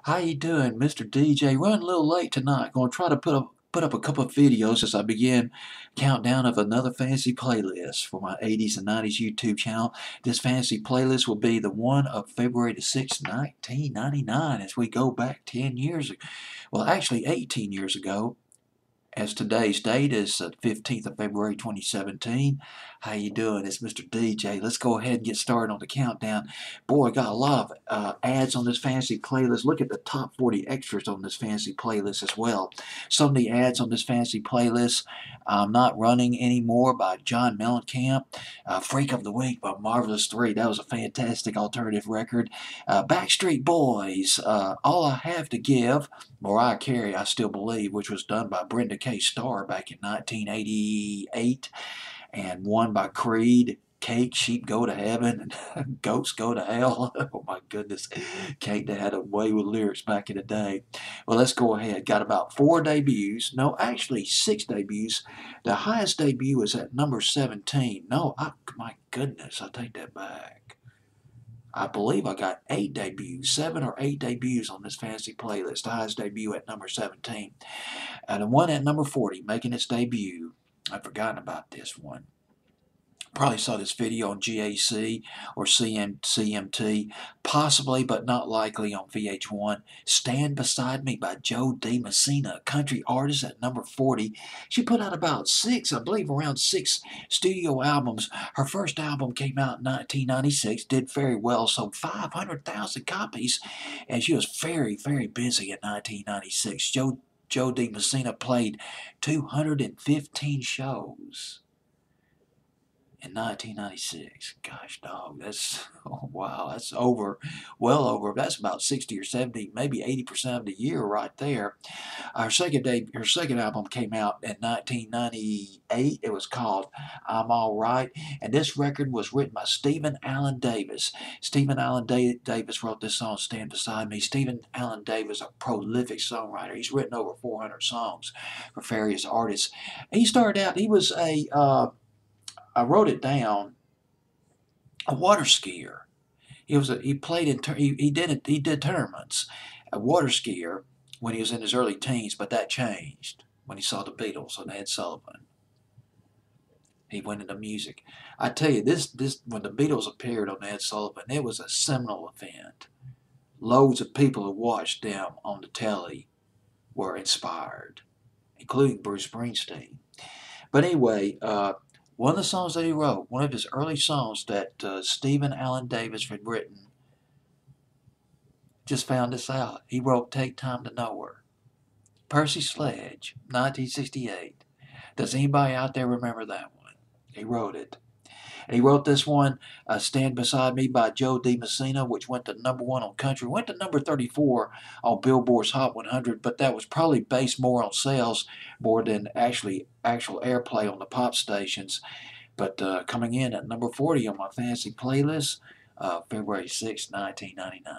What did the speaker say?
How you doing, Mr. DJ? Running a little late tonight. Going to try to put up a couple of videos as I begin countdown of another fantasy playlist for my 80s and 90s YouTube channel. This fantasy playlist will be the one of February the 6th, 1999, as we go back 10 years ago. Well, actually 18 years ago, as today's date is the 15th of February 2017. How you doing? It's Mr. DJ. Let's go ahead and get started on the countdown. Boy, I got a lot of ads on this fantasy playlist. Look at the top 40 extras on this fantasy playlist as well. Some of the ads on this fantasy playlist, I'm Not Running Anymore by John Mellencamp. Freak of the Week by Marvelous 3. That was a fantastic alternative record. Backstreet Boys, All I Have to Give, Mariah Carey, I Still Believe, which was done by Brenda K. Starr back in 1988, and one by Creed, Cake, Sheep Go to Heaven, and Goats Go to Hell. Oh my goodness, Cake, they had a way with lyrics back in the day. Well, let's go ahead. Got about 4 debuts. No, actually 6 debuts. The highest debut is at number 17. No, my goodness, I take that back. I believe I got 8 debuts, 7 or 8 debuts on this fantasy playlist. The highest debut at number 17. And the one at number 40 making its debut. I've forgotten about this one. Probably saw this video on GAC or CMT, possibly but not likely on VH1. Stand Beside Me by Joe D. Messina, country artist at number 40. She put out about 6, I believe around 6 studio albums. Her first album came out in 1996, did very well, sold 500,000 copies, and she was very, very busy in 1996. Joe D. Messina played 215 shows in 1996. Gosh, dog, that's, oh, wow, that's well over, that's about 60 or 70, maybe 80% of the year right there. Her second album came out in 1998. It was called I'm All Right, and this record was written by Stephen Allen Davis. Stephen Allen Davis wrote this song, Stand Beside Me. Stephen Allen Davis, a prolific songwriter. He's written over 400 songs for various artists. He started out, he was I wrote it down, a water skier. He played in he did tournaments, a water skier when he was in his early teens, but that changed when he saw the Beatles and Ed Sullivan. He went into music. I tell you, this when the Beatles appeared on Ed Sullivan, it was a seminal event. Loads of people who watched them on the telly were inspired, including Bruce Springsteen. But anyway, one of the songs that he wrote, one of his early songs that Stephen Allen Davis had written, just found this out. He wrote Take Time to Know Her. Percy Sledge, 1968. Does anybody out there remember that one? He wrote it. And he wrote this one, Stand Beside Me by Joe D. Messina, which went to number 1 on country. Went to number 34 on Billboard's Hot 100, but that was probably based more on sales more than actual airplay on the pop stations. But coming in at number 40 on my fantasy playlist, February 6, 1999.